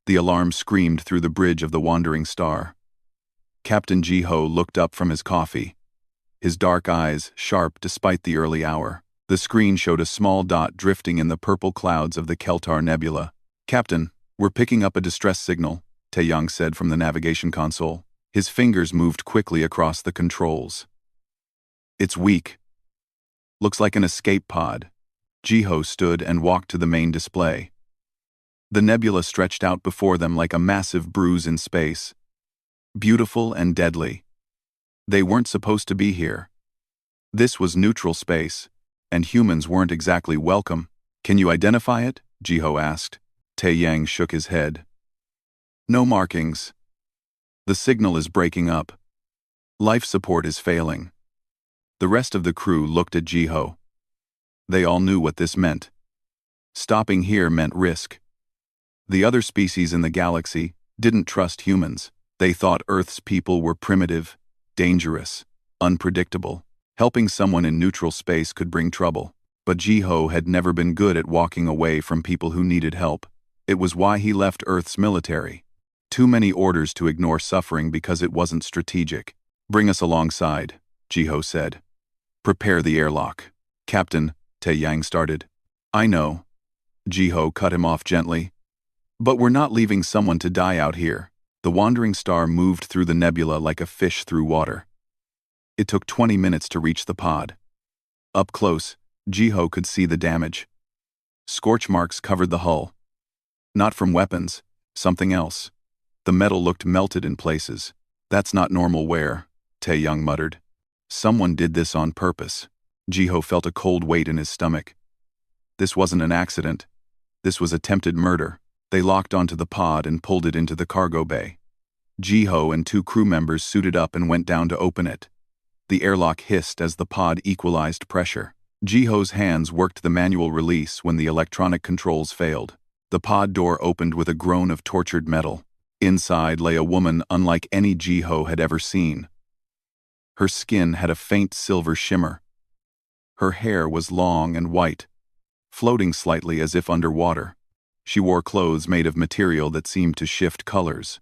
The alarm screamed through the bridge of the wandering star. Captain Ji-ho looked up from his coffee, his dark eyes sharp despite the early hour. The screen showed a small dot drifting in the purple clouds of the Keltar Nebula. "Captain, we're picking up a distress signal," Tae-young said from the navigation console. His fingers moved quickly across the controls. "It's weak. Looks like an escape pod." Ji-ho stood and walked to the main display. The nebula stretched out before them like a massive bruise in space. Beautiful and deadly. They weren't supposed to be here. This was neutral space, and humans weren't exactly welcome. "Can you identify it?" Ji-ho asked. Tae-yang shook his head. "No markings. The signal is breaking up. Life support is failing." The rest of the crew looked at Ji-ho. They all knew what this meant. Stopping here meant risk. The other species in the galaxy didn't trust humans. They thought Earth's people were primitive, dangerous, unpredictable. Helping someone in neutral space could bring trouble. But Ji-ho had never been good at walking away from people who needed help. It was why he left Earth's military. Too many orders to ignore suffering because it wasn't strategic. "Bring us alongside," Ji-ho said. "Prepare the airlock." "Captain," Tae-yang started. "I know." Ji-ho cut him off gently. "But we're not leaving someone to die out here." The wandering star moved through the nebula like a fish through water. It took 20 minutes to reach the pod. Up close, Ji-ho could see the damage. Scorch marks covered the hull. Not from weapons, something else. The metal looked melted in places. "That's not normal wear," Tae-young muttered. "Someone did this on purpose." Ji-ho felt a cold weight in his stomach. This wasn't an accident. This was attempted murder. They locked onto the pod and pulled it into the cargo bay. Ji-ho and 2 crew members suited up and went down to open it. The airlock hissed as the pod equalized pressure. Ji-ho's hands worked the manual release when the electronic controls failed. The pod door opened with a groan of tortured metal. Inside lay a woman unlike any Ji-ho had ever seen. Her skin had a faint silver shimmer. Her hair was long and white, floating slightly as if underwater. She wore clothes made of material that seemed to shift colors.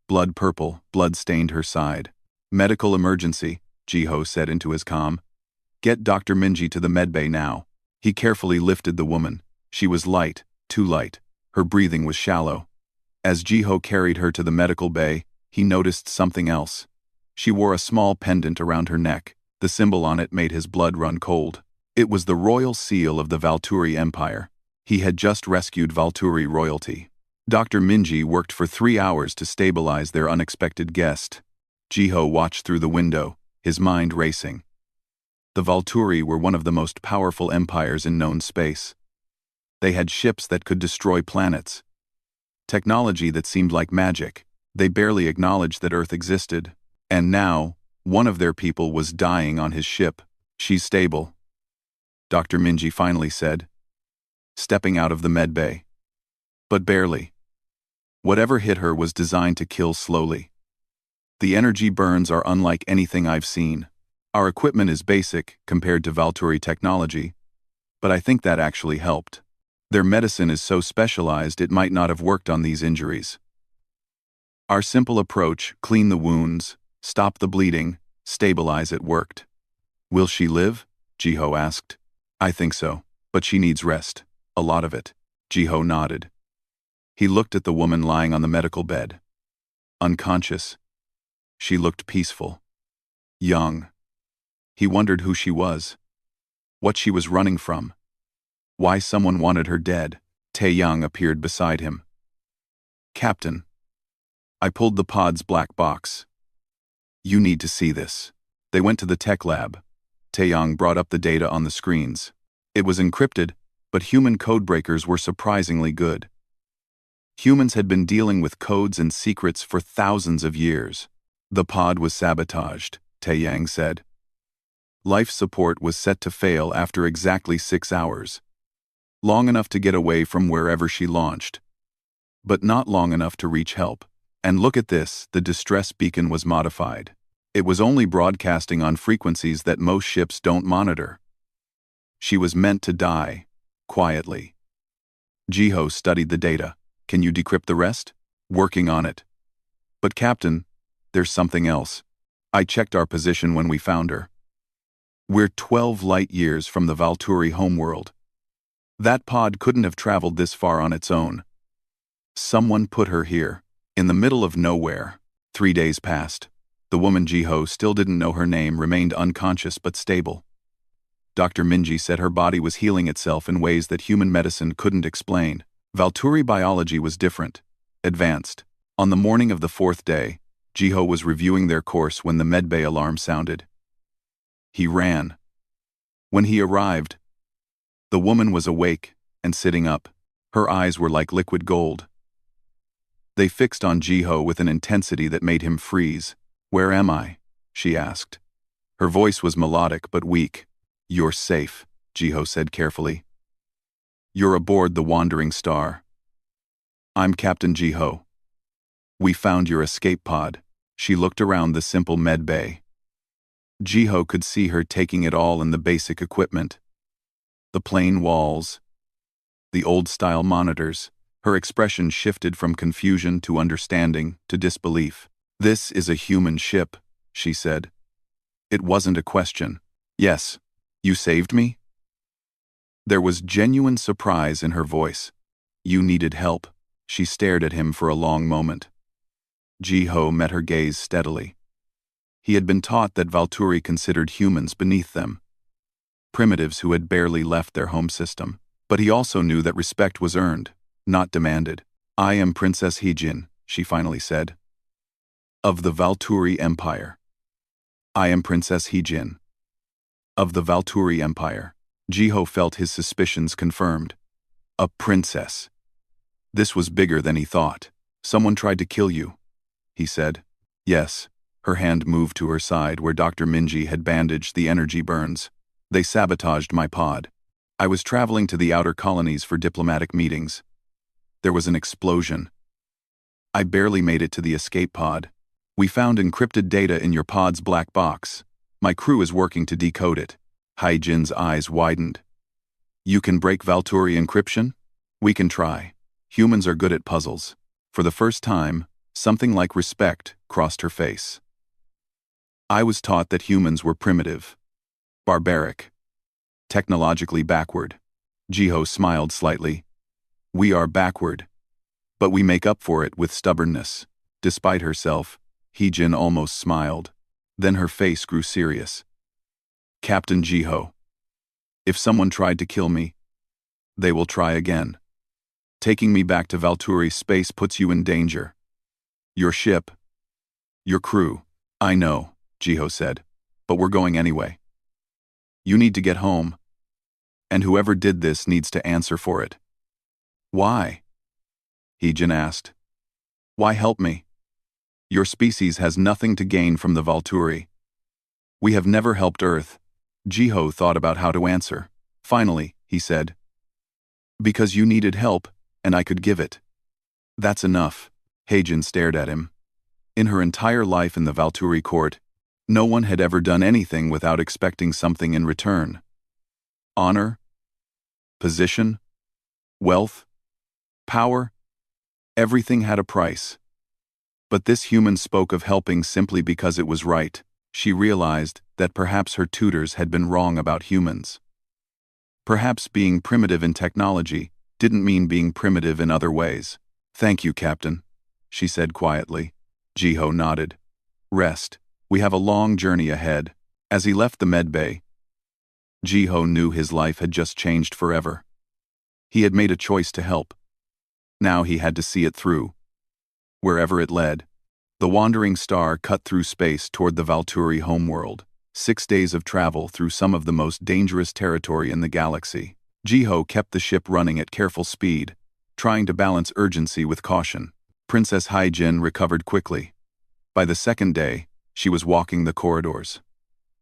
Blood purple, blood stained her side. "Medical emergency," Ji-ho said into his comm. "Get Dr. Minji to the medbay now." He carefully lifted the woman. She was light, too light. Her breathing was shallow. As Ji-ho carried her to the medical bay, he noticed something else. She wore a small pendant around her neck. The symbol on it made his blood run cold. It was the royal seal of the Valturi Empire. He had just rescued Valturi royalty. Dr. Minji worked for 3 hours to stabilize their unexpected guest. Ji-ho watched through the window, his mind racing. The Valturi were one of the most powerful empires in known space. They had ships that could destroy planets. Technology that seemed like magic. They barely acknowledged that Earth existed. And now, one of their people was dying on his ship. "She's stable," Dr. Minji finally said, stepping out of the medbay. But barely. Whatever hit her was designed to kill slowly. "The energy burns are unlike anything I've seen. Our equipment is basic compared to Valturi technology, but I think that actually helped. Their medicine is so specialized it might not have worked on these injuries. Our simple approach, clean the wounds, stop the bleeding, stabilize it, worked." "Will she live?" Ji-ho asked. "I think so, but she needs rest. A lot of it." Ji-ho nodded. He looked at the woman lying on the medical bed. Unconscious. She looked peaceful. Young. He wondered who she was. What she was running from. Why someone wanted her dead. Tae-young appeared beside him. "Captain. I pulled the pod's black box. You need to see this." They went to the tech lab. Tae-young brought up the data on the screens. It was encrypted, but human codebreakers were surprisingly good. Humans had been dealing with codes and secrets for thousands of years. "The pod was sabotaged," Tae-young said. "Life support was set to fail after exactly 6 hours. Long enough to get away from wherever she launched. But not long enough to reach help. And look at this, the distress beacon was modified. It was only broadcasting on frequencies that most ships don't monitor. She was meant to die, quietly." Ji-ho studied the data. Can you decrypt the rest? Working on it. But Captain, there's something else. I checked our position when we found her. We're 12 light years from the Valturi homeworld. That pod couldn't have traveled this far on its own. Someone put her here, in the middle of nowhere. 3 days passed. The woman Jiho still didn't know her name, remained unconscious but stable. Dr. Minji said her body was healing itself in ways that human medicine couldn't explain. Valturi biology was different, advanced. On the morning of the 4th day, Jiho was reviewing their course when the medbay alarm sounded. He ran. When he arrived, the woman was awake and sitting up. Her eyes were like liquid gold. They fixed on Jiho with an intensity that made him freeze. "Where am I?" she asked. Her voice was melodic but weak. "You're safe," Jiho said carefully. "You're aboard the Wandering Star. I'm Captain Jiho. We found your escape pod." She looked around the simple med bay. Jiho could see her taking it all in, the basic equipment. The plain walls, the old-style monitors. Her expression shifted from confusion to understanding to disbelief. "This is a human ship," she said. It wasn't a question. "Yes, you saved me?" There was genuine surprise in her voice. "You needed help." She stared at him for a long moment. Jiho met her gaze steadily. He had been taught that Valturi considered humans beneath them, primitives who had barely left their home system. But he also knew that respect was earned, not demanded. "I am Princess Heejin," she finally said. "Of the Valturi Empire." "I am Princess Heejin. Of the Valturi Empire." Jiho felt his suspicions confirmed. A princess. This was bigger than he thought. "Someone tried to kill you," he said. "Yes." Her hand moved to her side where Dr. Minji had bandaged the energy burns. "They sabotaged my pod. I was traveling to the outer colonies for diplomatic meetings. There was an explosion. I barely made it to the escape pod. We found encrypted data in your pod's black box. My crew is working to decode it." Haijin's eyes widened. "You can break Valturi encryption? We can try. Humans are good at puzzles." For the first time, something like respect crossed her face. "I was taught that humans were primitive, barbaric, technologically backward." Jiho smiled slightly. "We are backward, but we make up for it with stubbornness." Despite herself, Heejin almost smiled. Then her face grew serious. "Captain Jiho, if someone tried to kill me, they will try again. Taking me back to Valturi space puts you in danger. Your ship, your crew." "I know," Jiho said, "but we're going anyway. You need to get home, and whoever did this needs to answer for it." "Why?" Heejin asked. "Why help me? Your species has nothing to gain from the Valturi. We have never helped Earth." Jiho thought about how to answer. Finally, he said, "Because you needed help, and I could give it." "That's enough." Heijin stared at him. In her entire life in the Valturi court, no one had ever done anything without expecting something in return. Honor, position, wealth, power, everything had a price. But this human spoke of helping simply because it was right. She realized that perhaps her tutors had been wrong about humans. Perhaps being primitive in technology didn't mean being primitive in other ways. "Thank you, Captain," she said quietly. Jiho nodded. "Rest. We have a long journey ahead." As he left the medbay, Jiho knew his life had just changed forever. He had made a choice to help. Now he had to see it through. Wherever it led, the wandering star cut through space toward the Valturi homeworld. 6 days of travel through some of the most dangerous territory in the galaxy. Jiho kept the ship running at careful speed, trying to balance urgency with caution. Princess Haijin recovered quickly. By the 2nd day, she was walking the corridors.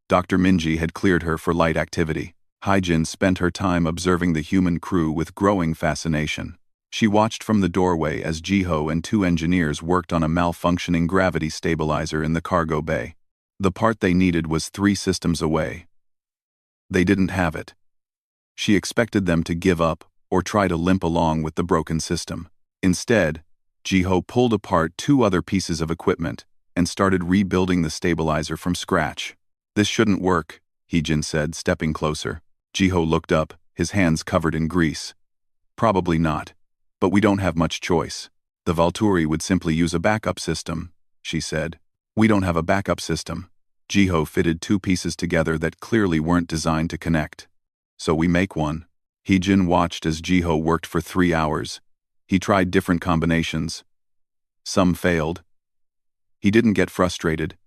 Dr. Minji had cleared her for light activity. Haijin spent her time observing the human crew with growing fascination. She watched from the doorway as Jiho and 2 engineers worked on a malfunctioning gravity stabilizer in the cargo bay. The part they needed was 3 systems away. They didn't have it. She expected them to give up or try to limp along with the broken system. Instead, Jiho pulled apart two other pieces of equipment and started rebuilding the stabilizer from scratch. "This shouldn't work," Heejin said, stepping closer. Jiho looked up, his hands covered in grease. "Probably not. But we don't have much choice. The Valturi would simply use a backup system," she said. "We don't have a backup system." Jiho fitted two pieces together that clearly weren't designed to connect. "So we make one." Heejin watched as Jiho worked for 3 hours. He tried different combinations. Some failed. He didn't get frustrated.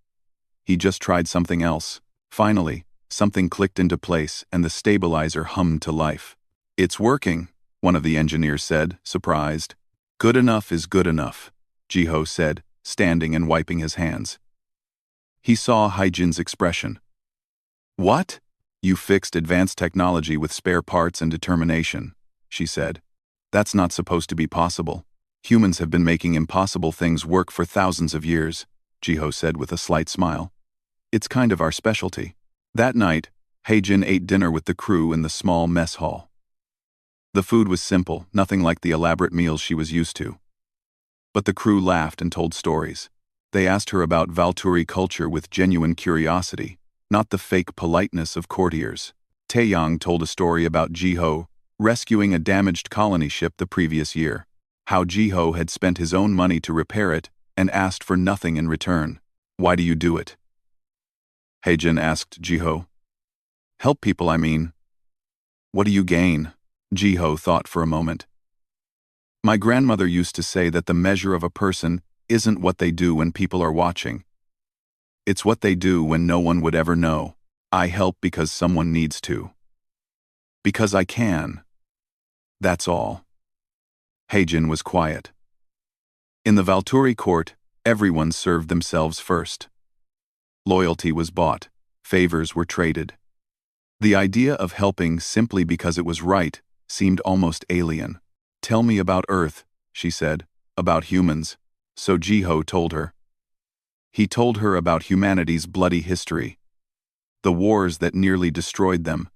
He just tried something else. Finally, something clicked into place and the stabilizer hummed to life. "It's working," one of the engineers said, surprised. "Good enough is good enough," Jiho said, standing and wiping his hands. He saw Heijin's expression. "What? You fixed advanced technology with spare parts and determination," she said. "That's not supposed to be possible. Humans have been making impossible things work for thousands of years," Jiho said with a slight smile. "It's kind of our specialty." That night, Heijin ate dinner with the crew in the small mess hall. The food was simple, nothing like the elaborate meals she was used to. But the crew laughed and told stories. They asked her about Valturi culture with genuine curiosity, not the fake politeness of courtiers. Taeyang told a story about Jiho rescuing a damaged colony ship the previous year, how Jiho had spent his own money to repair it and asked for nothing in return. "Why do you do it?" Heijin asked Jiho. "Help people, I mean." "What do you gain?" Jiho thought for a moment. "My grandmother used to say that the measure of a person isn't what they do when people are watching. It's what they do when no one would ever know. I help because someone needs to. Because I can. That's all." Heijin was quiet. In the Valturi court, everyone served themselves first. Loyalty was bought, favors were traded. The idea of helping simply because it was right seemed almost alien. "Tell me about Earth," she said, "about humans." So Jiho told her. He told her about humanity's bloody history. The wars that nearly destroyed them.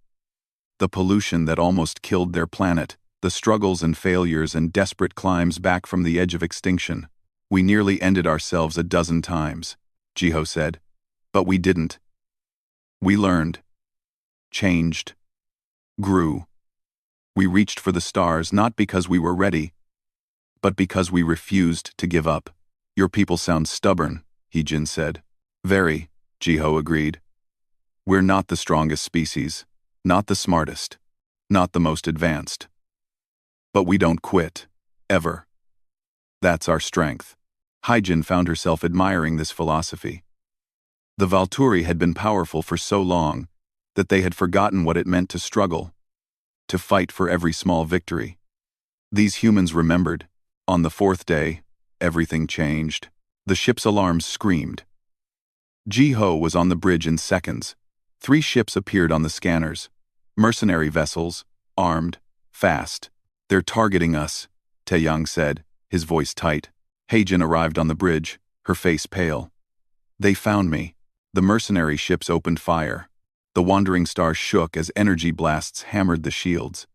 The pollution that almost killed their planet. The struggles and failures and desperate climbs back from the edge of extinction. "We nearly ended ourselves a dozen times," Jiho said. "But we didn't. We learned. Changed. Grew. We reached for the stars not because we were ready, but because we refused to give up." "Your people sound stubborn," Heejin said. "Very," Jiho agreed. "We're not the strongest species, not the smartest, not the most advanced. But we don't quit. Ever. That's our strength." Heijin found herself admiring this philosophy. The Valturi had been powerful for so long that they had forgotten what it meant to struggle, to fight for every small victory. These humans remembered. On the 4th day, everything changed. The ship's alarms screamed. Jiho was on the bridge in seconds. 3 ships appeared on the scanners. Mercenary vessels, armed, fast. "They're targeting us," Taeyang said, his voice tight. Heijin arrived on the bridge, her face pale. "They found me." The mercenary ships opened fire. The wandering star shook as energy blasts hammered the shields.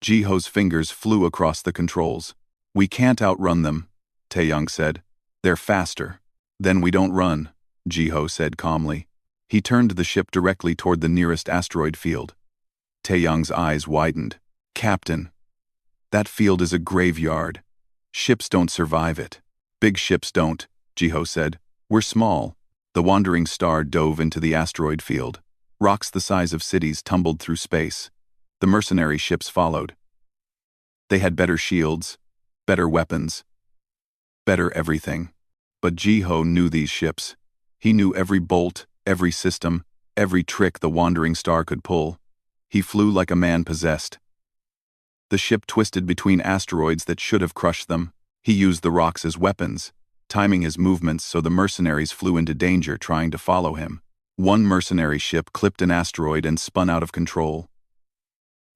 Jiho's fingers flew across the controls. "We can't outrun them," Taeyang said. "They're faster." "Then we don't run," Jiho said calmly. He turned the ship directly toward the nearest asteroid field. Taeyang's eyes widened. "Captain, that field is a graveyard. Ships don't survive it." "Big ships don't," Jiho said. "We're small." The wandering star dove into the asteroid field. Rocks the size of cities tumbled through space. The mercenary ships followed. They had better shields, better weapons, better everything. But Jiho knew these ships. He knew every bolt, every system, every trick the wandering star could pull. He flew like a man possessed. The ship twisted between asteroids that should have crushed them. He used the rocks as weapons, timing his movements so the mercenaries flew into danger trying to follow him. One mercenary ship clipped an asteroid and spun out of control.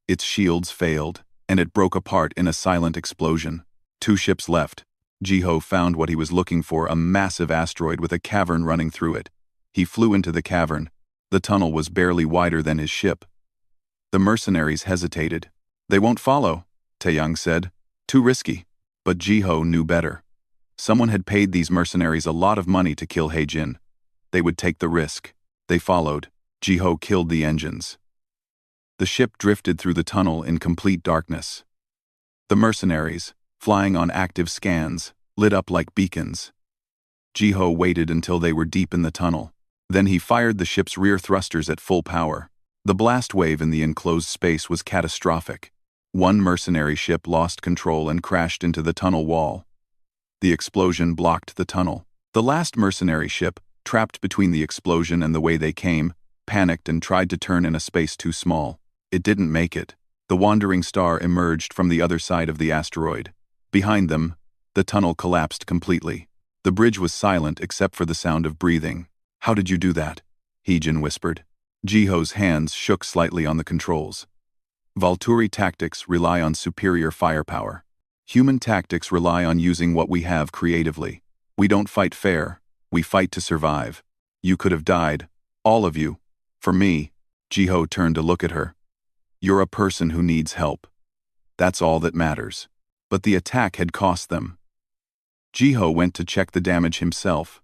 Its shields failed, and it broke apart in a silent explosion. 2 ships left. Jiho found what he was looking for, a massive asteroid with a cavern running through it. He flew into the cavern. The tunnel was barely wider than his ship. The mercenaries hesitated. "They won't follow," Taeyang said. "Too risky." But Jiho knew better. Someone had paid these mercenaries a lot of money to kill Heijin. They would take the risk. They followed. Jiho killed the engines. The ship drifted through the tunnel in complete darkness. The mercenaries, flying on active scans, lit up like beacons. Jiho waited until they were deep in the tunnel. Then he fired the ship's rear thrusters at full power. The blast wave in the enclosed space was catastrophic. One mercenary ship lost control and crashed into the tunnel wall. The explosion blocked the tunnel. The last mercenary ship, trapped between the explosion and the way they came, panicked and tried to turn in a space too small. It didn't make it. The wandering star emerged from the other side of the asteroid. Behind them, the tunnel collapsed completely. The bridge was silent except for the sound of breathing. "How did you do that?" Heijin whispered. Jiho's hands shook slightly on the controls. Valturi tactics rely on superior firepower. Human tactics rely on using what we have creatively. We don't fight fair, we fight to survive. You could have died. All of you. For me. Jiho turned to look at her. You're a person who needs help. That's all that matters. But the attack had cost them. Jiho went to check the damage himself.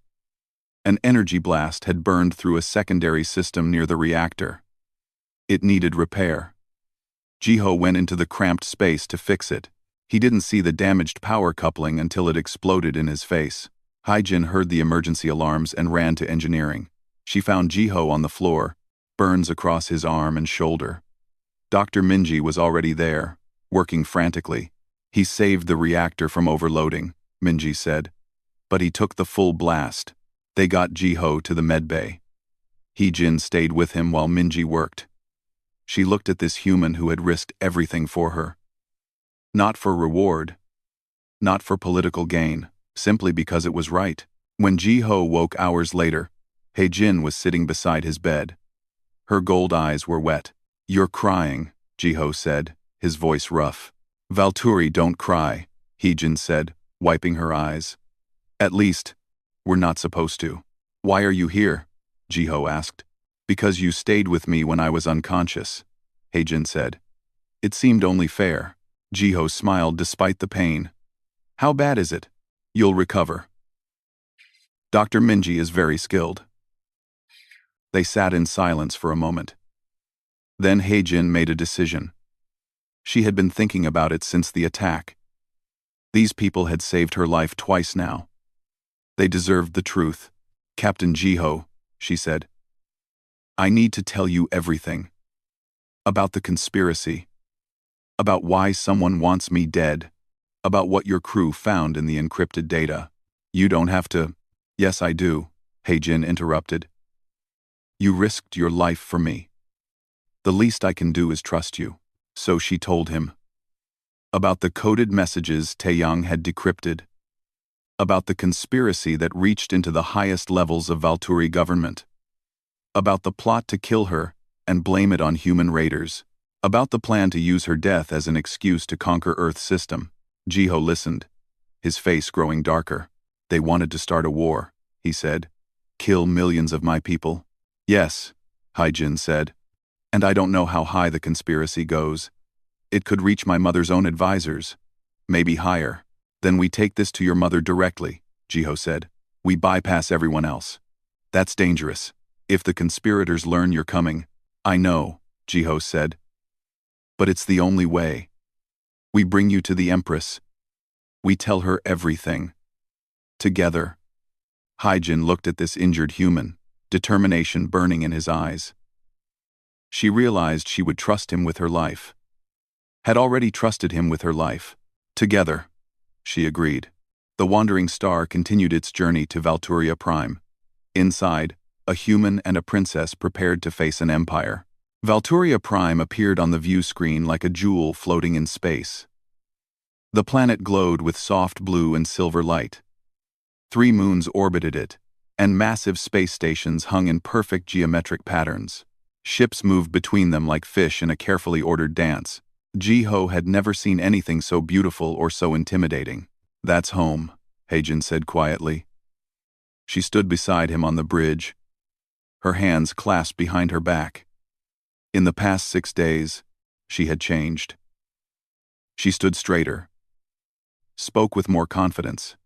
An energy blast had burned through a secondary system near the reactor. It needed repair. Jiho went into the cramped space to fix it. He didn't see the damaged power coupling until it exploded in his face. Heijin heard the emergency alarms and ran to engineering. She found Jiho on the floor, burns across his arm and shoulder. Dr. Minji was already there, working frantically. He saved the reactor from overloading, Minji said. But he took the full blast. They got Jiho to the medbay. Heijin stayed with him while Minji worked. She looked at this human who had risked everything for her. Not for reward. Not for political gain, simply because it was right. When Jiho woke hours later, Heijin was sitting beside his bed. Her gold eyes were wet. "You're crying," Jiho said, his voice rough. "Valturi, don't cry," Heijin said, wiping her eyes. "At least, we're not supposed to." "Why are you here?" Jiho asked. "Because you stayed with me when I was unconscious," Heijin said. "It seemed only fair." Jiho smiled despite the pain. "How bad is it?" "You'll recover. Dr. Minji is very skilled." They sat in silence for a moment. Then Heijin made a decision. She had been thinking about it since the attack. These people had saved her life twice now. They deserved the truth. "Captain Jiho," she said, "I need to tell you everything. About the conspiracy. About why someone wants me dead. About what your crew found in the encrypted data. You don't have to." "Yes, I do," Heijin interrupted. "You risked your life for me. The least I can do is trust you." So she told him. About the coded messages Taeyang had decrypted. About the conspiracy that reached into the highest levels of Valturi government. About the plot to kill her and blame it on human raiders. About the plan to use her death as an excuse to conquer Earth's system. Jiho listened, his face growing darker. "They wanted to start a war," he said. "Kill millions of my people." "Yes," Heijin said. "And I don't know how high the conspiracy goes. It could reach my mother's own advisors. Maybe higher. Then we take this to your mother directly," Jiho said. "We bypass everyone else. That's dangerous. If the conspirators learn you're coming." "I know," Jiho said. "But it's the only way. We bring you to the Empress. We tell her everything. Together." Heijin looked at this injured human, determination burning in his eyes. She realized she would trust him with her life. Had already trusted him with her life. "Together," she agreed. The wandering star continued its journey to Valturia Prime. Inside, a human and a princess prepared to face an empire. Valturia Prime appeared on the view screen like a jewel floating in space. The planet glowed with soft blue and silver light. 3 moons orbited it, and massive space stations hung in perfect geometric patterns. Ships moved between them like fish in a carefully ordered dance. Jiho had never seen anything so beautiful or so intimidating. "That's home," Heijin said quietly. She stood beside him on the bridge, her hands clasped behind her back. In the past 6 days, she had changed. She stood straighter. spoke with more confidence.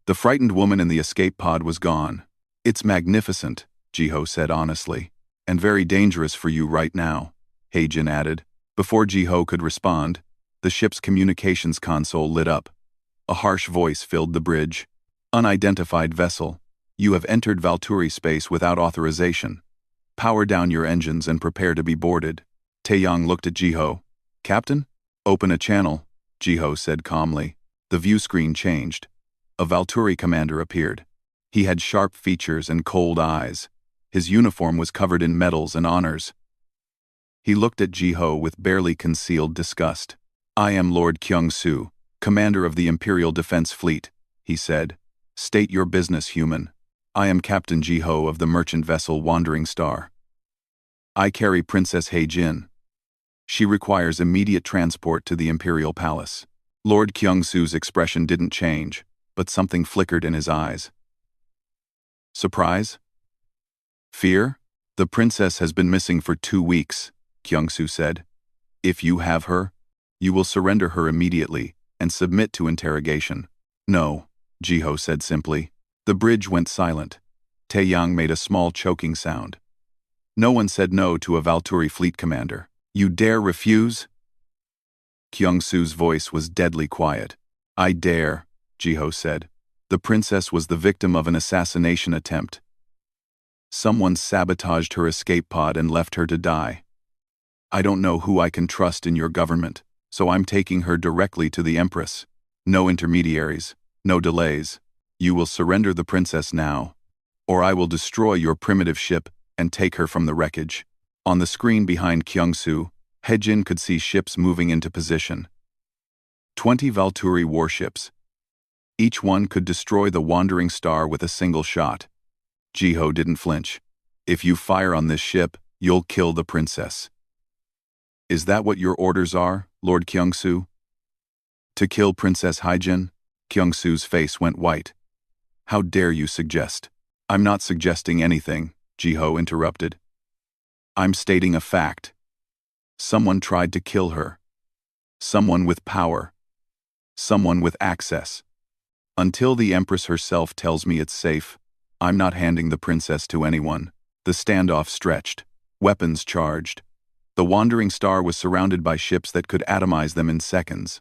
The frightened woman in the escape pod was gone. "It's magnificent," Jiho said honestly. "And very dangerous for you right now," Heijin added. Before Jiho could respond, the ship's communications console lit up. A harsh voice filled the bridge. "Unidentified vessel. You have entered Valturi space without authorization. Power down your engines and prepare to be boarded." Taeyang looked at Jiho. "Captain?" "Open a channel," Jiho said calmly. The view screen changed. A Valturi commander appeared. He had sharp features and cold eyes. His uniform was covered in medals and honors. He looked at Jiho with barely concealed disgust. "I am Lord Kyung-soo, commander of the Imperial Defense Fleet," he said. "State your business, human." "I am Captain Jiho of the merchant vessel Wandering Star. I carry Princess Heijin. She requires immediate transport to the Imperial Palace." Lord Kyung-soo's expression didn't change, but something flickered in his eyes. Surprise? Fear? "The princess has been missing for 2 weeks, Kyung-soo said. "If you have her, you will surrender her immediately and submit to interrogation." "No," Jiho said simply. The bridge went silent. Taeyang made a small choking sound. No one said no to a Valturi fleet commander. "You dare refuse?" Kyung-soo's voice was deadly quiet. "I dare," Jiho said. "The princess was the victim of an assassination attempt. Someone sabotaged her escape pod and left her to die. I don't know who I can trust in your government, so I'm taking her directly to the Empress. No intermediaries, no delays. You will surrender the princess now, or I will destroy your primitive ship and take her from the wreckage." On the screen behind Kyung-soo, Heijin could see ships moving into position. 20 Valturi warships. Each one could destroy the Wandering Star with a single shot. Jiho didn't flinch. "If you fire on this ship, you'll kill the princess." "Is that what your orders are, Lord Kyung-soo?" "To kill Princess Heijin?" Kyung-soo's face went white. "How dare you suggest?" "I'm not suggesting anything," Jiho interrupted. "I'm stating a fact. Someone tried to kill her. Someone with power. Someone with access. Until the Empress herself tells me it's safe, I'm not handing the princess to anyone." The standoff stretched. Weapons charged. The Wandering Star was surrounded by ships that could atomize them in seconds.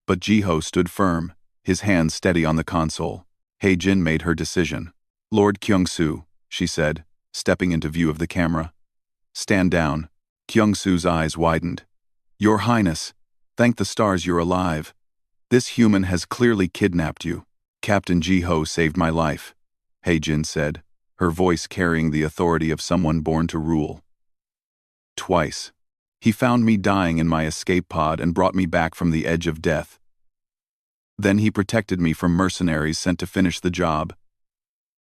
But Jiho stood firm, his hands steady on the console. Heijin made her decision. "Lord Kyung-soo," she said, stepping into view of the camera. "Stand down." Kyung-soo's eyes widened. "Your Highness, thank the stars you're alive. This human has clearly kidnapped you." "Captain Jiho saved my life," Heijin said, her voice carrying the authority of someone born to rule. "Twice. He found me dying in my escape pod and brought me back from the edge of death. Then he protected me from mercenaries sent to finish the job.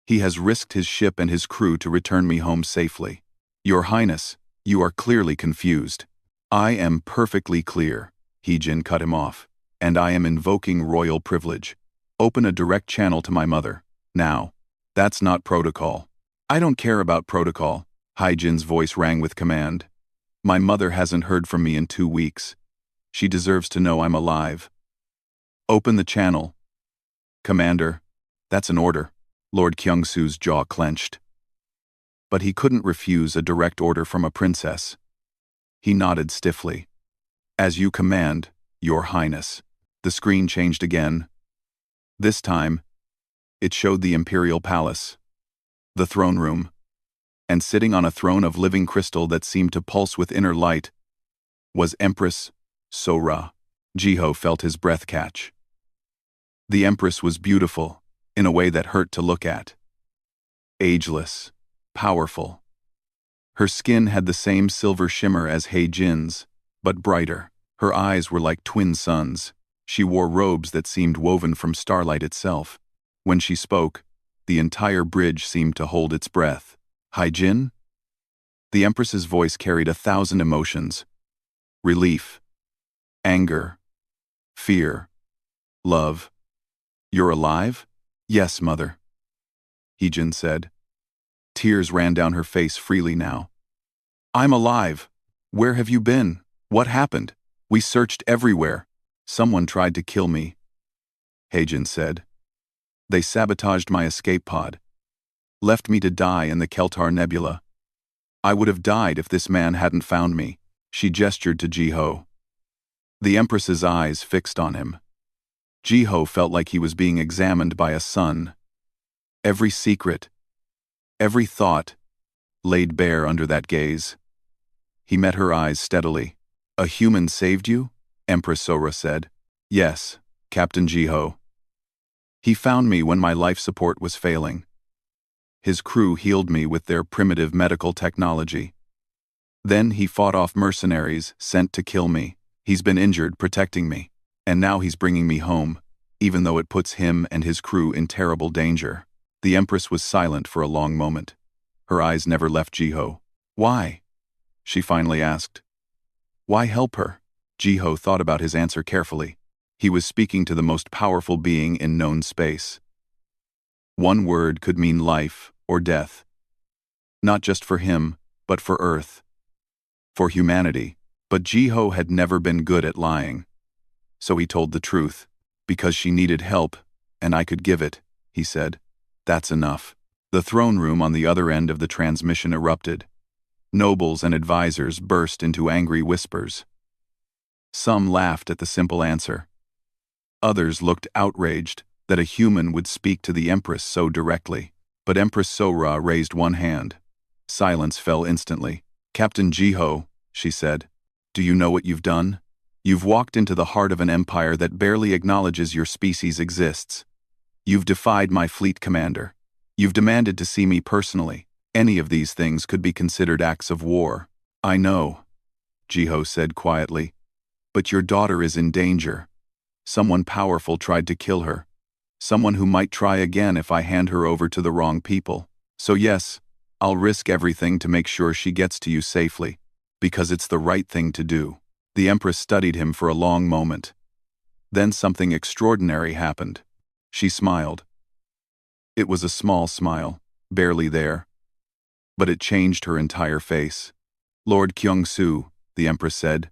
He has risked his ship and his crew to return me home safely." "Your Highness, you are clearly confused." "I am perfectly clear," Heijin cut him off. "And I am invoking royal privilege. Open a direct channel to my mother, now." "That's not protocol." "I don't care about protocol," Heijin's voice rang with command. "My mother hasn't heard from me in 2 weeks. She deserves to know I'm alive. Open the channel." "Commander, that's an order." Lord Kyung-soo's jaw clenched. But he couldn't refuse a direct order from a princess. He nodded stiffly. "As you command, Your Highness." The screen changed again. This time, it showed the Imperial Palace, the throne room, and sitting on a throne of living crystal that seemed to pulse with inner light, was Empress Sora. Jiho felt his breath catch. The Empress was beautiful, in a way that hurt to look at. Ageless, powerful. Her skin had the same silver shimmer as Heijin's, but brighter. Her eyes were like twin suns. She wore robes that seemed woven from starlight itself. When she spoke, the entire bridge seemed to hold its breath. "Heijin?" The Empress's voice carried 1,000 emotions. Relief, anger, fear, love. "You're alive?" "Yes, mother," Heijin said. Tears ran down her face freely now. "I'm alive. Where have you been? What happened? We searched everywhere." Someone tried to kill me, Heijin said. They sabotaged my escape pod, left me to die in the Keltar Nebula. I would have died if this man hadn't found me, she gestured to Jiho. The Empress's eyes fixed on him. Jiho felt like he was being examined by a sun. Every secret, every thought, laid bare under that gaze. He met her eyes steadily. A human saved you? Empress Sora said. Yes, Captain Jiho. He found me when my life support was failing. His crew healed me with their primitive medical technology. Then he fought off mercenaries sent to kill me. He's been injured protecting me. And now he's bringing me home, even though it puts him and his crew in terrible danger. The Empress was silent for a long moment. Her eyes never left Jiho. Why? She finally asked. Why help her? Jiho thought about his answer carefully. He was speaking to the most powerful being in known space. One word could mean life or death. Not just for him, but for Earth. For humanity. But Jiho had never been good at lying. So he told the truth. Because she needed help, and I could give it, he said. That's enough. The throne room on the other end of the transmission erupted. Nobles and advisors burst into angry whispers. Some laughed at the simple answer. Others looked outraged that a human would speak to the Empress so directly. But Empress Sora raised one hand. Silence fell instantly. Captain Jiho, she said, do you know what you've done? You've walked into the heart of an empire that barely acknowledges your species exists. You've defied my fleet commander. You've demanded to see me personally. Any of these things could be considered acts of war. I know, Jiho said quietly. But your daughter is in danger. Someone powerful tried to kill her. Someone who might try again if I hand her over to the wrong people. So yes, I'll risk everything to make sure she gets to you safely. Because it's the right thing to do. The Empress studied him for a long moment. Then something extraordinary happened. She smiled. It was a small smile, barely there. But it changed her entire face. Lord Kyung-Su, the Empress said,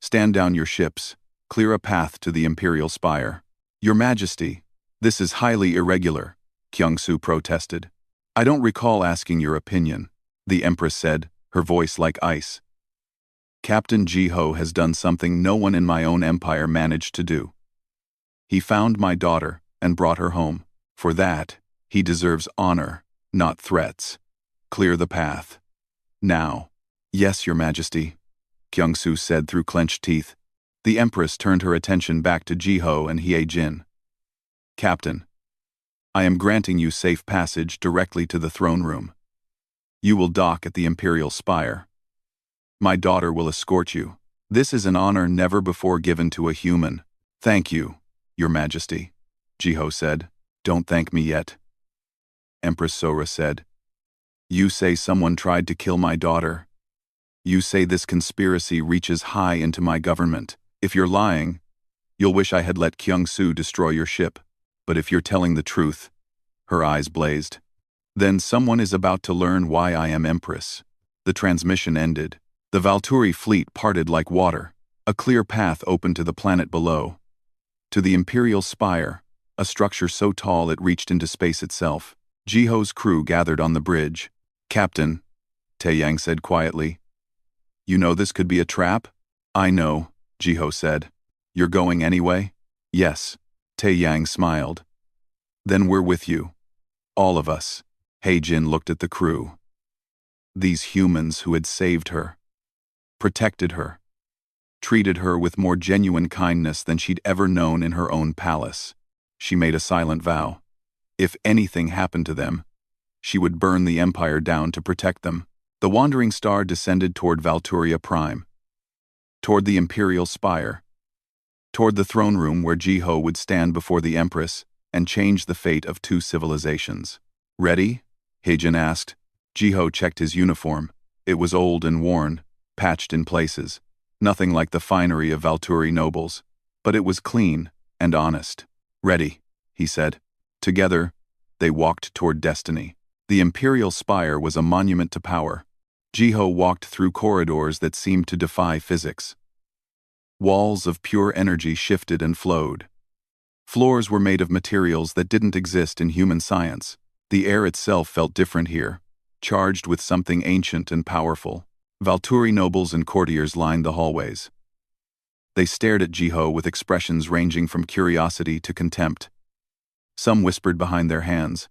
stand down your ships, clear a path to the Imperial Spire. Your Majesty, this is highly irregular, Kyung-Su protested. I don't recall asking your opinion, the Empress said, her voice like ice. Captain Jiho has done something no one in my own empire managed to do. He found my daughter and brought her home. For that, he deserves honor, not threats. Clear the path. Now. Yes, Your Majesty, Kyung-Su said through clenched teeth. The Empress turned her attention back to Jiho and Hye-jin. Captain, I am granting you safe passage directly to the throne room. You will dock at the Imperial Spire. My daughter will escort you. This is an honor never before given to a human. Thank you, Your Majesty, Jiho said. Don't thank me yet. Empress Sora said. You say someone tried to kill my daughter. You say this conspiracy reaches high into my government. If you're lying, you'll wish I had let Kyung-Su destroy your ship. But if you're telling the truth, her eyes blazed, then someone is about to learn why I am Empress. The transmission ended. The Valturi fleet parted like water. A clear path opened to the planet below. To the Imperial Spire, a structure so tall it reached into space itself. Jiho's crew gathered on the bridge. Captain, Taeyang said quietly. You know this could be a trap? I know, Jiho said. You're going anyway? Yes, Taeyang smiled. Then we're with you. All of us. Hye-jin looked at the crew. These humans who had saved her, protected her, treated her with more genuine kindness than she'd ever known in her own palace. She made a silent vow. If anything happened to them, she would burn the Empire down to protect them. The wandering star descended toward Valturia Prime, toward the Imperial Spire, toward the throne room where Jiho would stand before the Empress and change the fate of two civilizations. Ready? Hye-jin asked. Jiho checked his uniform. It was old and worn, patched in places. Nothing like the finery of Valturi nobles, but it was clean and honest. Ready, he said. Together, they walked toward destiny. The Imperial Spire was a monument to power. Jiho walked through corridors that seemed to defy physics. Walls of pure energy shifted and flowed. Floors were made of materials that didn't exist in human science. The air itself felt different here, charged with something ancient and powerful. Valturi nobles and courtiers lined the hallways. They stared at Jiho with expressions ranging from curiosity to contempt. Some whispered behind their hands.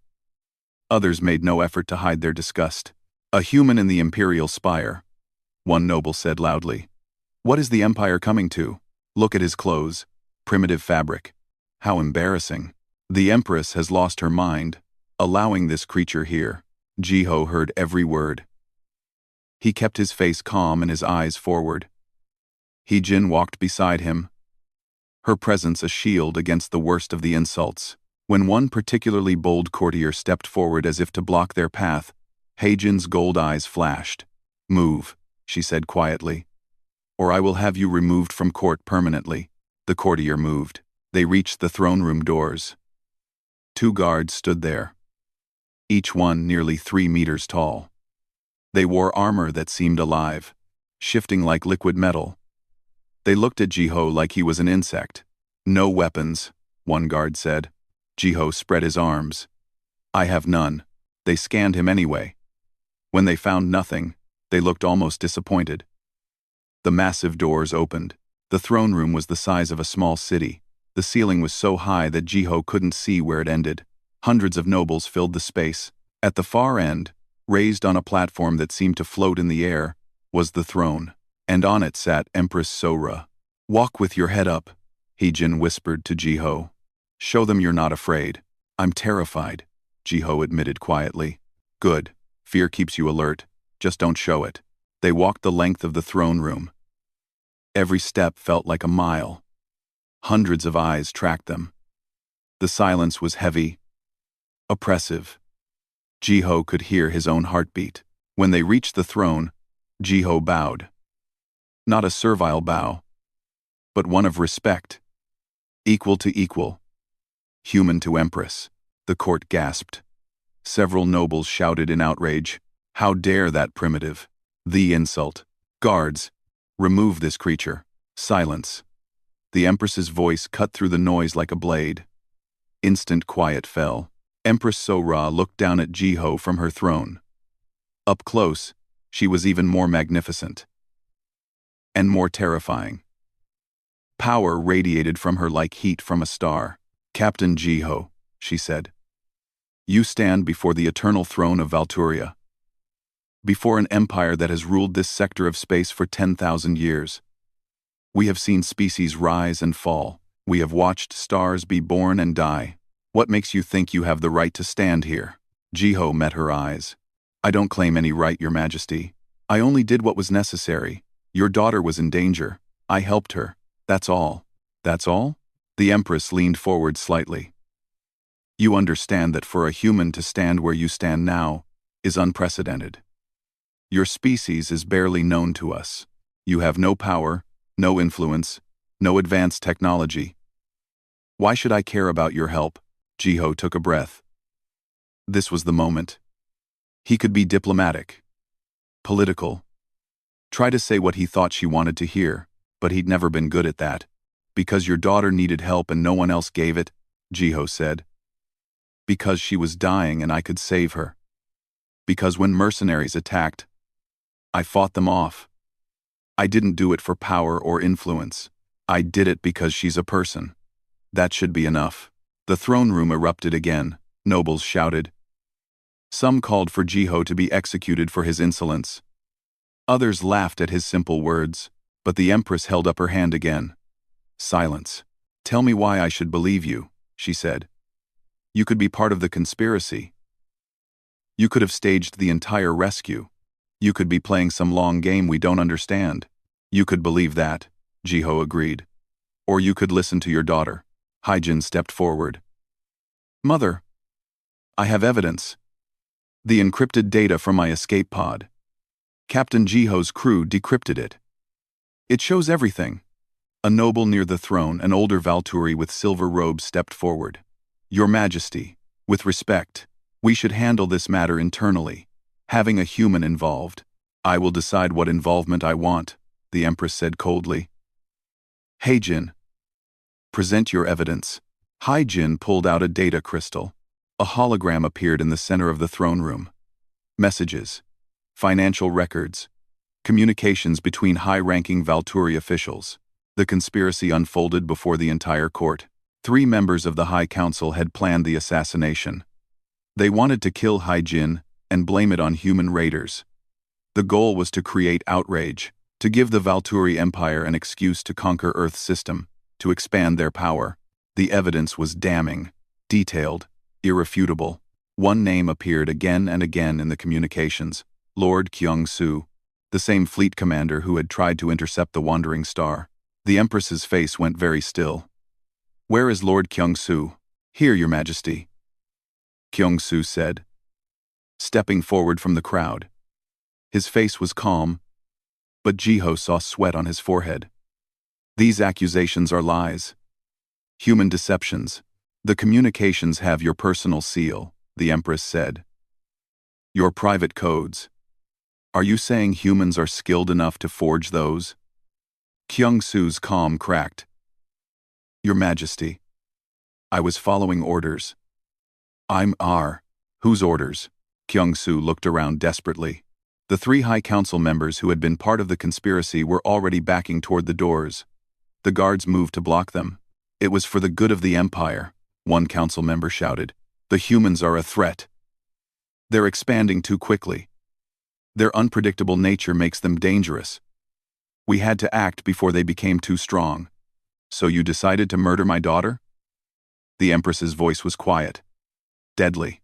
Others made no effort to hide their disgust. "A human in the imperial spire," one noble said loudly. "What is the empire coming to? Look at his clothes. Primitive fabric. How embarrassing. The empress has lost her mind, allowing this creature here." Jiho heard every word. He kept his face calm and his eyes forward. Heejin walked beside him, her presence a shield against the worst of the insults. When one particularly bold courtier stepped forward as if to block their path, Heijin's gold eyes flashed. "Move," she said quietly, "or I will have you removed from court permanently." The courtier moved. They reached the throne room doors. 2 guards stood there, each one nearly 3 meters tall. They wore armor that seemed alive, shifting like liquid metal. They looked at Jiho like he was an insect. "No weapons," one guard said. Jiho spread his arms. "I have none." They scanned him anyway. When they found nothing, they looked almost disappointed. The massive doors opened. The throne room was the size of a small city. The ceiling was so high that Jiho couldn't see where it ended. Hundreds of nobles filled the space. At the far end, raised on a platform that seemed to float in the air, was the throne, and on it sat Empress Sora. "Walk with your head up," Heejin whispered to Jiho. "Show them you're not afraid." "I'm terrified," Jiho admitted quietly. "Good. Fear keeps you alert. Just don't show it." They walked the length of the throne room. Every step felt like a mile. Hundreds of eyes tracked them. The silence was heavy, oppressive. Jiho could hear his own heartbeat. When they reached the throne, Jiho bowed. Not a servile bow, but one of respect. Equal to equal. Human to empress. The court gasped. Several nobles shouted in outrage. "How dare that primitive!" The insult. "Guards, remove this creature." Silence. The empress's voice cut through the noise like a blade. Instant quiet fell. Empress Sora looked down at Jiho from her throne. Up close, she was even more magnificent. And more terrifying. Power radiated from her like heat from a star. "Captain Jiho," she said. "You stand before the eternal throne of Valturia. Before an empire that has ruled this sector of space for 10,000 years. We have seen species rise and fall. We have watched stars be born and die. What makes you think you have the right to stand here?" Jiho met her eyes. "I don't claim any right, Your Majesty. I only did what was necessary. Your daughter was in danger. I helped her. That's all." "That's all?" The Empress leaned forward slightly. "You understand that for a human to stand where you stand now is unprecedented. Your species is barely known to us. You have no power, no influence, no advanced technology. Why should I care about your help?" Jiho took a breath. This was the moment. He could be diplomatic, political, try to say what he thought she wanted to hear, but he'd never been good at that. "Because your daughter needed help and no one else gave it," Jiho said. "Because she was dying and I could save her. Because when mercenaries attacked, I fought them off. I didn't do it for power or influence. I did it because she's a person. That should be enough." The throne room erupted again. Nobles shouted. Some called for Jiho to be executed for his insolence. Others laughed at his simple words, but the Empress held up her hand again. "Silence. Tell me why I should believe you," she said. "You could be part of the conspiracy. You could have staged the entire rescue. You could be playing some long game we don't understand." "You could believe that," Jiho agreed. "Or you could listen to your daughter." Heijin stepped forward. "Mother, I have evidence. The encrypted data from my escape pod. Captain Jiho's crew decrypted it. It shows everything." A noble near the throne, an older Valturi with silver robes, stepped forward. "Your Majesty, with respect, we should handle this matter internally, having a human involved." "I will decide what involvement I want," the Empress said coldly. Hey Jin, present your evidence. Hai Jin pulled out a data crystal. A hologram appeared in the center of the throne room. Messages, financial records, communications between high-ranking Valturi officials. The conspiracy unfolded before the entire court. 3 members of the High Council had planned the assassination. They wanted to kill Hai Jin and blame it on human raiders. The goal was to create outrage, to give the Valturi Empire an excuse to conquer Earth's system, to expand their power. The evidence was damning, detailed, irrefutable. One name appeared again and again in the communications: Lord Kyung-Soo, the same fleet commander who had tried to intercept the Wandering Star. The Empress's face went very still. "Where is Lord Kyung-Soo?" "Here, Your Majesty," Kyung-Soo said, stepping forward from the crowd. His face was calm, but Jiho saw sweat on his forehead. "These accusations are lies. Human deceptions. The communications have your personal seal," the Empress said. "Your private codes. Are you saying humans are skilled enough to forge those?" Kyung-Soo's calm cracked. "Your Majesty, I was following orders." Whose orders?" Kyung-Soo looked around desperately. The 3 High Council members who had been part of the conspiracy were already backing toward the doors. The guards moved to block them. "It was for the good of the Empire," one council member shouted. "The humans are a threat. They're expanding too quickly. Their unpredictable nature makes them dangerous. We had to act before they became too strong." "So you decided to murder my daughter?" The Empress's voice was quiet, deadly.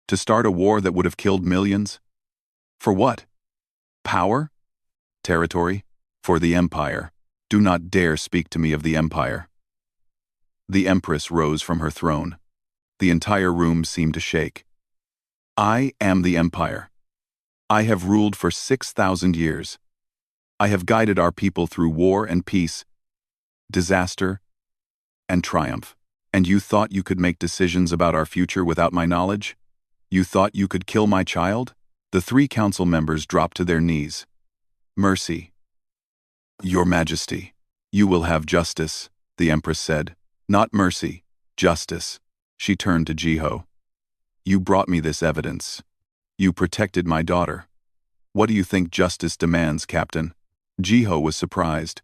"To start a war that would have killed millions? For what? Power? Territory? For the Empire. Do not dare speak to me of the Empire." The Empress rose from her throne. The entire room seemed to shake. "I am the Empire. I have ruled for 6,000 years. I have guided our people through war and peace, disaster and triumph. And you thought you could make decisions about our future without my knowledge? You thought you could kill my child?" The 3 council members dropped to their knees. "Mercy. Your Majesty, you will have justice," the Empress said. "Not mercy, justice." She turned to Jiho. "You brought me this evidence. You protected my daughter. What do you think justice demands, Captain?" Jiho was surprised.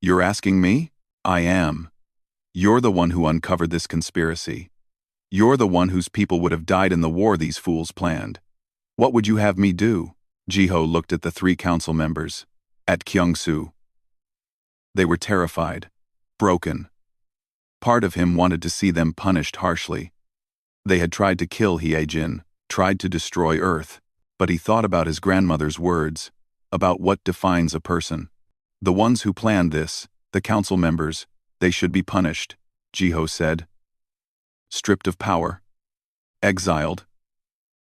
"You're asking me?" "I am. You're the one who uncovered this conspiracy. You're the one whose people would have died in the war these fools planned. What would you have me do?" Jiho looked at the 3 council members, at Kyung-Soo. They were terrified, broken. Part of him wanted to see them punished harshly. They had tried to kill Hae-jin, tried to destroy Earth, but he thought about his grandmother's words, about what defines a person. "The ones who planned this, the council members, they should be punished," Jiho said. "Stripped of power, exiled,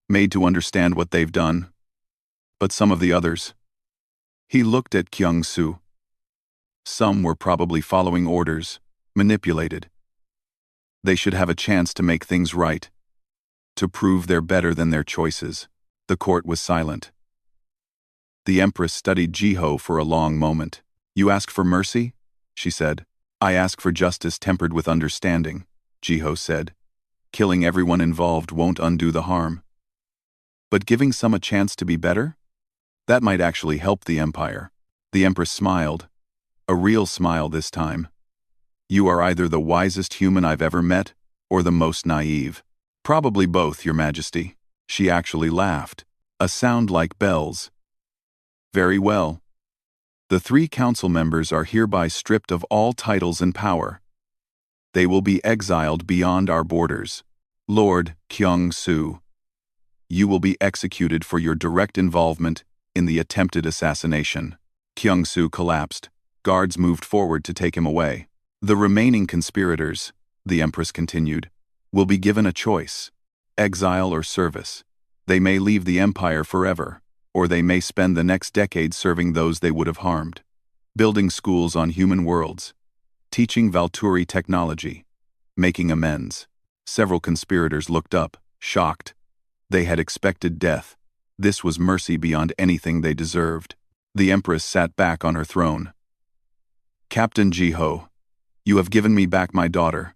made to understand what they've done. But some of the others..." He looked at Kyung-Soo. "Some were probably following orders, manipulated. They should have a chance to make things right, to prove they're better than their choices." The court was silent. The Empress studied Jiho for a long moment. "You ask for mercy?" she said. "I ask for justice tempered with understanding," Jiho said. "Killing everyone involved won't undo the harm. But giving some a chance to be better? That might actually help the Empire." The Empress smiled. A real smile this time. "You are either the wisest human I've ever met, or the most naive." "Probably both, Your Majesty." She actually laughed. A sound like bells. "Very well. The 3 council members are hereby stripped of all titles and power. They will be exiled beyond our borders. Lord Kyung-Soo, you will be executed for your direct involvement in the attempted assassination." Kyung-Soo collapsed. Guards moved forward to take him away. "The remaining conspirators," the Empress continued, "will be given a choice: exile or service. They may leave the Empire forever, or they may spend the next decade serving those they would have harmed, building schools on human worlds, teaching Valturi technology, making amends." Several conspirators looked up, shocked. They had expected death. This was mercy beyond anything they deserved. The Empress sat back on her throne. Captain Jiho, you have given me back my daughter.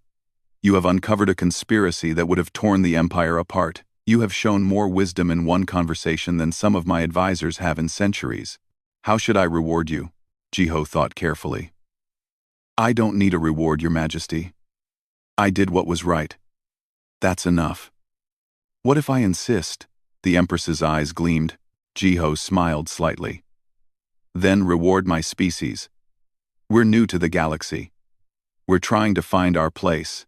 You have uncovered a conspiracy that would have torn the Empire apart. You have shown more wisdom in one conversation than some of my advisors have in centuries. How should I reward you? Jiho thought carefully. I don't need a reward, Your Majesty. I did what was right. That's enough. What if I insist? The Empress's eyes gleamed. Jiho smiled slightly. Then reward my species. We're new to the galaxy. We're trying to find our place.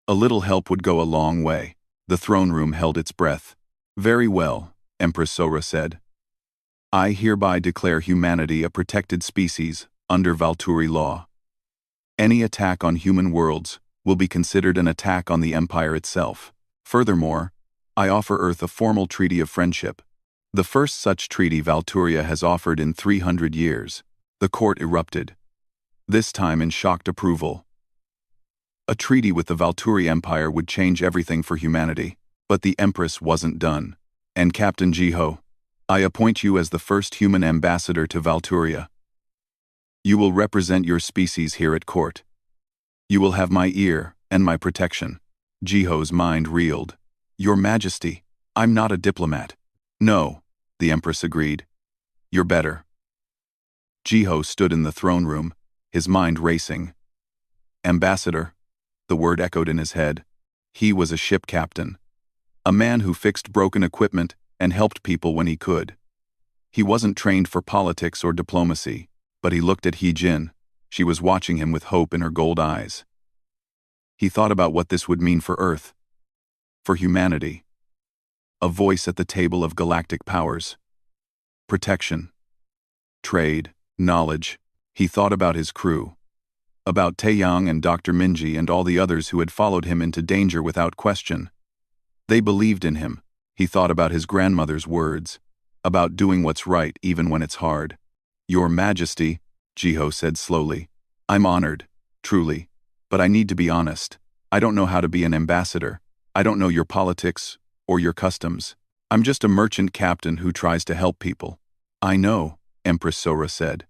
A little help would go a long way. The throne room held its breath. Very well, Empress Sora said. I hereby declare humanity a protected species under Valturi law. Any attack on human worlds will be considered an attack on the Empire itself. Furthermore, I offer Earth a formal treaty of friendship. The first such treaty Valturia has offered in 300 years. The court erupted, this time in shocked approval. A treaty with the Valturi Empire would change everything for humanity, but the Empress wasn't done. And Captain Jiho, I appoint you as the first human ambassador to Valturia. You will represent your species here at court. You will have my ear and my protection. Jiho's mind reeled. Your Majesty, I'm not a diplomat. No, the Empress agreed. You're better. Jiho stood in the throne room, his mind racing. Ambassador, the word echoed in his head. He was a ship captain. A man who fixed broken equipment and helped people when he could. He wasn't trained for politics or diplomacy, but he looked at He-Jin. She was watching him with hope in her gold eyes. He thought about what this would mean for Earth, for humanity. A voice at the table of galactic powers. Protection. Trade. Knowledge. He thought about his crew. About Taeyang and Dr. Minji and all the others who had followed him into danger without question. They believed in him. He thought about his grandmother's words. About doing what's right even when it's hard. Your Majesty, Jiho said slowly. I'm honored, truly. But I need to be honest. I don't know how to be an ambassador. I don't know your politics or your customs. I'm just a merchant captain who tries to help people. I know, Empress Sora said.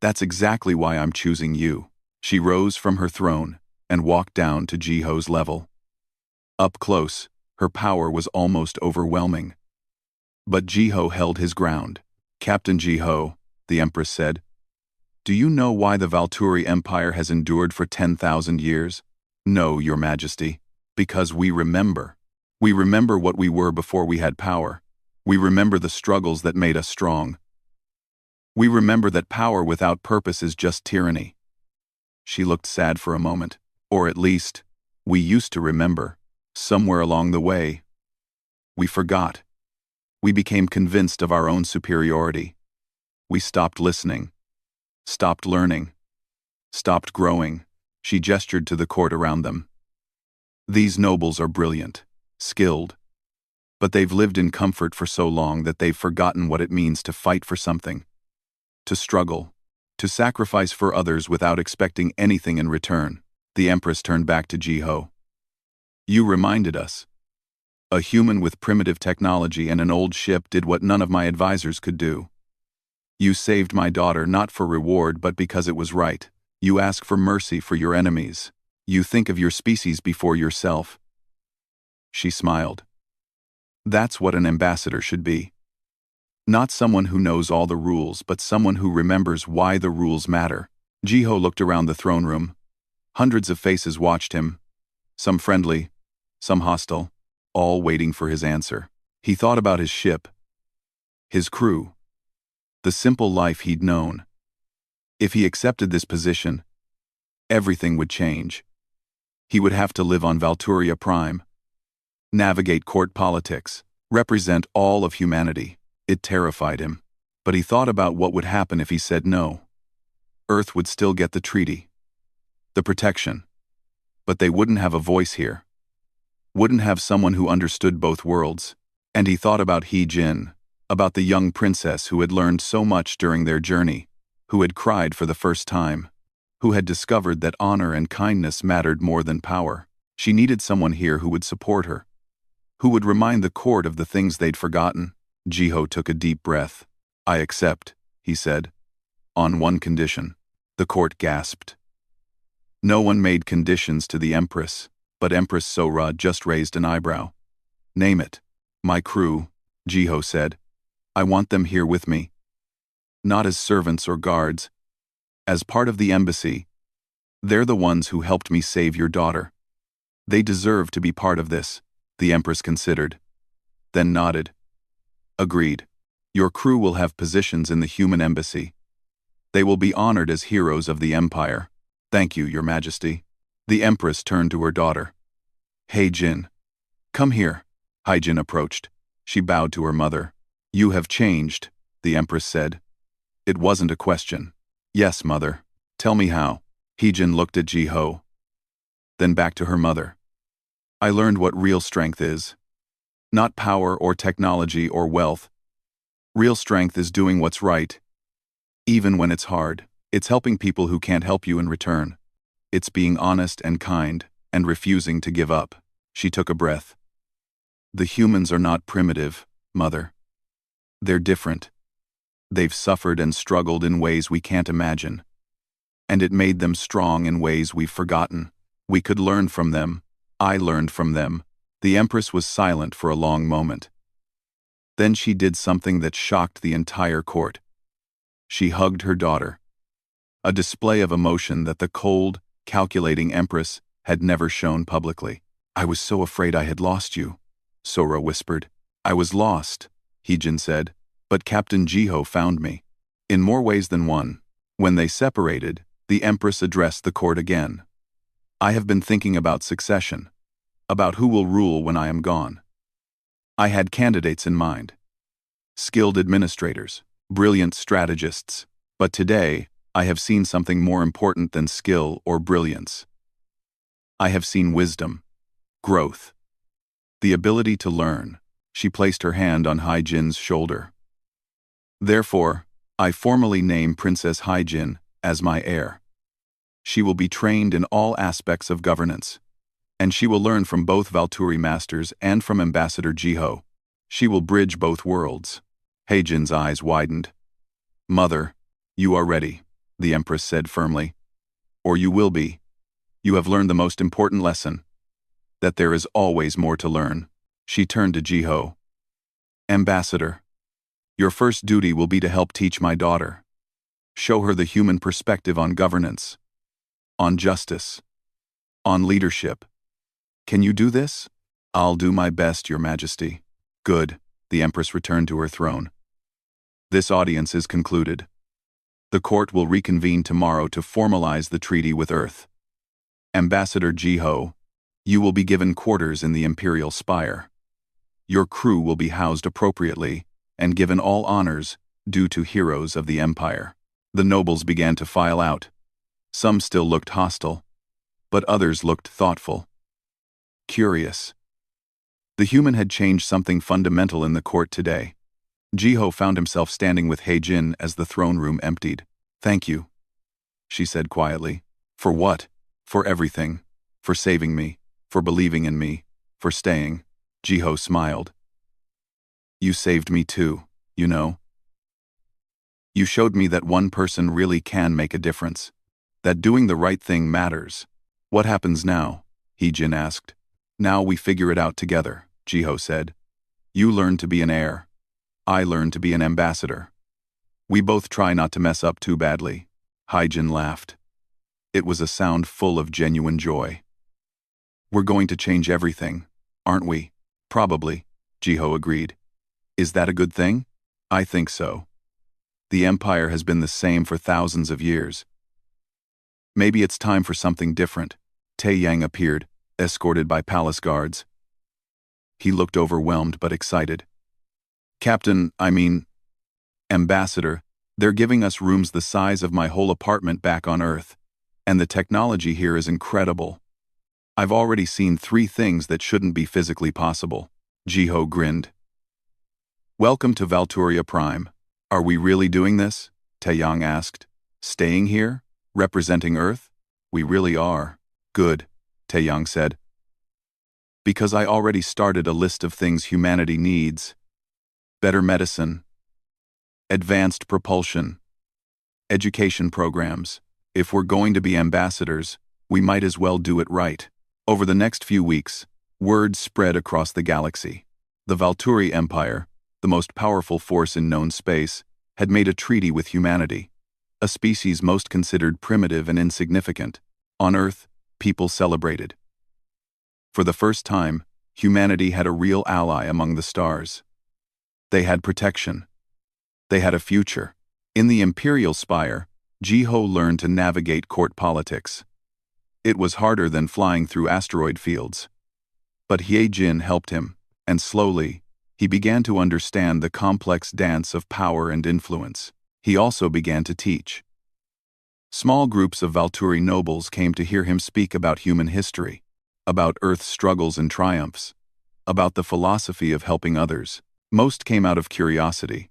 That's exactly why I'm choosing you. She rose from her throne and walked down to Jiho's level. Up close, her power was almost overwhelming. But Jiho held his ground. Captain Jiho, the Empress said, do you know why the Valturi Empire has endured for 10,000 years? No, Your Majesty. Because we remember. We remember what we were before we had power. We remember the struggles that made us strong. We remember that power without purpose is just tyranny. She looked sad for a moment. Or at least, we used to remember. Somewhere along the way, we forgot. We became convinced of our own superiority. We stopped listening. Stopped learning. Stopped growing. She gestured to the court around them. These nobles are brilliant, skilled. But they've lived in comfort for so long that they've forgotten what it means to fight for something. To struggle. To sacrifice for others without expecting anything in return. The Empress turned back to Jiho. You reminded us. A human with primitive technology and an old ship did what none of my advisors could do. You saved my daughter not for reward but because it was right. You ask for mercy for your enemies. You think of your species before yourself. She smiled. That's what an ambassador should be. Not someone who knows all the rules, but someone who remembers why the rules matter. Jiho looked around the throne room. Hundreds of faces watched him. Some friendly, some hostile, all waiting for his answer. He thought about his ship, his crew, the simple life he'd known. If he accepted this position, everything would change. He would have to live on Valturia Prime, navigate court politics, represent all of humanity. It terrified him. But he thought about what would happen if he said no. Earth would still get the treaty, the protection. But they wouldn't have a voice here. Wouldn't have someone who understood both worlds. And he thought about He-Jin, about the young princess who had learned so much during their journey, who had cried for the first time, who had discovered that honor and kindness mattered more than power. She needed someone here who would support her, who would remind the court of the things they'd forgotten. Jiho took a deep breath. I accept, he said, on one condition. The court gasped. No one made conditions to the Empress, but Empress Sora just raised an eyebrow. Name it. My crew, Jiho said. I want them here with me. Not as servants or guards. As part of the embassy. They're the ones who helped me save your daughter. They deserve to be part of this, the Empress considered. Then nodded. Agreed. Your crew will have positions in the human embassy. They will be honored as heroes of the Empire. Thank you, Your Majesty. The Empress turned to her daughter. Hey Jin. Come here. Haijin approached. She bowed to her mother. You have changed, the Empress said. It wasn't a question. Yes, mother. Tell me how. Heejin looked at Jiho. Then back to her mother. I learned what real strength is. Not power or technology or wealth. Real strength is doing what's right. Even when it's hard, it's helping people who can't help you in return. It's being honest and kind, and refusing to give up. She took a breath. The humans are not primitive, mother. They're different. They've suffered and struggled in ways we can't imagine. And it made them strong in ways we've forgotten. We could learn from them. I learned from them. The Empress was silent for a long moment. Then she did something that shocked the entire court. She hugged her daughter. A display of emotion that the cold, calculating Empress had never shown publicly. I was so afraid I had lost you, Sora whispered. I was lost, Heejin said, but Captain Jiho found me. In more ways than one. When they separated, the Empress addressed the court again. I have been thinking about succession, about who will rule when I am gone. I had candidates in mind. Skilled administrators, brilliant strategists, but today, I have seen something more important than skill or brilliance. I have seen wisdom, growth, the ability to learn. She placed her hand on Haijin's shoulder. Therefore, I formally name Princess Haijin as my heir. She will be trained in all aspects of governance, and she will learn from both Valturi masters and from Ambassador Jiho. She will bridge both worlds. Haijin's eyes widened. Mother, you are ready, the Empress said firmly. Or you will be. You have learned the most important lesson. That there is always more to learn. She turned to Jiho. Ambassador, your first duty will be to help teach my daughter. Show her the human perspective on governance, on justice, on leadership. Can you do this? I'll do my best, Your Majesty. Good, the Empress returned to her throne. This audience is concluded. The court will reconvene tomorrow to formalize the treaty with Earth. Ambassador Jiho, you will be given quarters in the Imperial Spire. Your crew will be housed appropriately and given all honors due to heroes of the Empire. The nobles began to file out. Some still looked hostile, but others looked thoughtful. Curious. The human had changed something fundamental in the court today. Jiho found himself standing with Haijin as the throne room emptied. Thank you, she said quietly. For what? For everything. For saving me. For believing in me. For staying. Jiho smiled. You saved me too, you know. You showed me that one person really can make a difference. That doing the right thing matters. What happens now? Heejin asked. Now we figure it out together, Jiho said. You learn to be an heir. I learn to be an ambassador. We both try not to mess up too badly. Haijin laughed. It was a sound full of genuine joy. We're going to change everything, aren't we? Probably, Jiho agreed. Is that a good thing? I think so. The Empire has been the same for thousands of years. Maybe it's time for something different. Taeyang appeared, escorted by palace guards. He looked overwhelmed but excited. Ambassador, they're giving us rooms the size of my whole apartment back on Earth, and the technology here is incredible. I've already seen 3 things that shouldn't be physically possible. Jiho grinned. Welcome to Valturia Prime. Are we really doing this? Taeyang asked. Staying here? Representing Earth? We really are. Good, Taeyang said. Because I already started a list of things humanity needs. Better medicine. Advanced propulsion. Education programs. If we're going to be ambassadors, we might as well do it right. Over the next few weeks, word spread across the galaxy. The Valturi Empire, the most powerful force in known space, had made a treaty with humanity, a species most considered primitive and insignificant. On Earth, people celebrated. For the first time, humanity had a real ally among the stars. They had protection. They had a future. In the Imperial Spire, Jiho learned to navigate court politics. It was harder than flying through asteroid fields. But Jin helped him, and slowly, he began to understand the complex dance of power and influence. He also began to teach. Small groups of Valturi nobles came to hear him speak about human history, about Earth's struggles and triumphs, about the philosophy of helping others. Most came out of curiosity.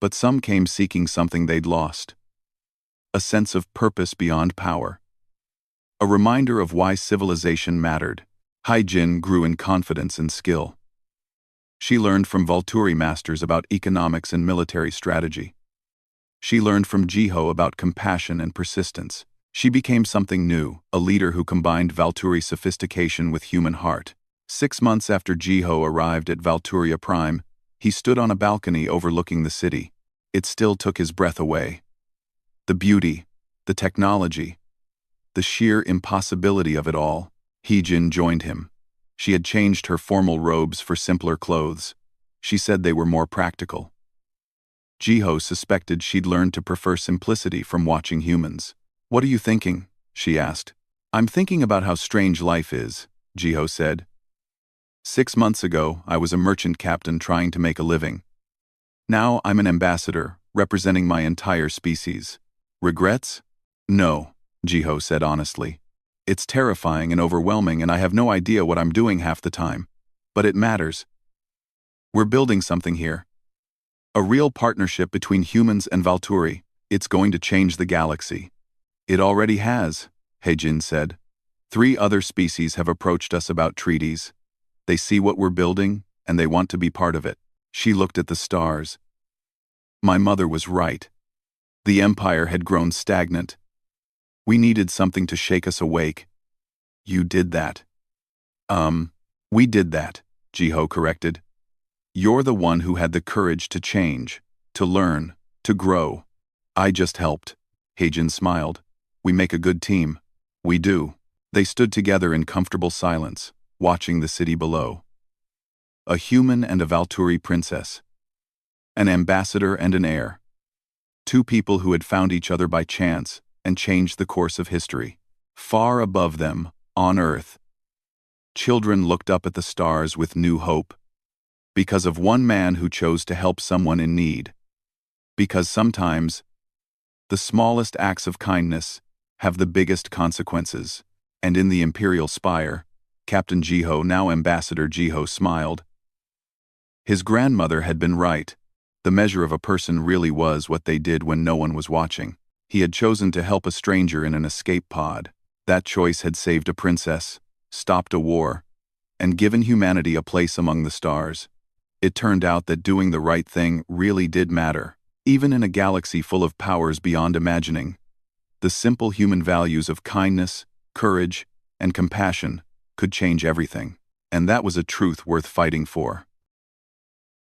But some came seeking something they'd lost. A sense of purpose beyond power. A reminder of why civilization mattered. Jin grew in confidence and skill. She learned from Valturi masters about economics and military strategy. She learned from Jiho about compassion and persistence. She became something new, a leader who combined Valturi sophistication with human heart. 6 months after Jiho arrived at Valturia Prime, he stood on a balcony overlooking the city. It still took his breath away. The beauty, the technology, the sheer impossibility of it all. Jin joined him. She had changed her formal robes for simpler clothes. She said they were more practical. Jiho suspected she'd learned to prefer simplicity from watching humans. "What are you thinking?" she asked. "I'm thinking about how strange life is," Jiho said. 6 months ago, I was a merchant captain trying to make a living. Now I'm an ambassador, representing my entire species. Regrets? No, Jiho said honestly. It's terrifying and overwhelming, and I have no idea what I'm doing half the time. But it matters. We're building something here. A real partnership between humans and Valturi. It's going to change the galaxy. It already has, Jin said. 3 other species have approached us about treaties. They see what we're building, and they want to be part of it. She looked at the stars. My mother was right. The Empire had grown stagnant. We needed something to shake us awake. You did that. We did that, Jiho corrected. You're the one who had the courage to change, to learn, to grow. I just helped. Jin smiled. We make a good team. We do. They stood together in comfortable silence, watching the city below. A human and a Valturi princess. An ambassador and an heir. 2 people who had found each other by chance and changed the course of history. Far above them, on Earth, children looked up at the stars with new hope. Because of one man who chose to help someone in need. Because sometimes, the smallest acts of kindness have the biggest consequences. And in the Imperial Spire, Captain Jiho, now Ambassador Jiho, smiled. His grandmother had been right. The measure of a person really was what they did when no one was watching. He had chosen to help a stranger in an escape pod. That choice had saved a princess, stopped a war, and given humanity a place among the stars. It turned out that doing the right thing really did matter. Even in a galaxy full of powers beyond imagining, the simple human values of kindness, courage, and compassion could change everything. And that was a truth worth fighting for.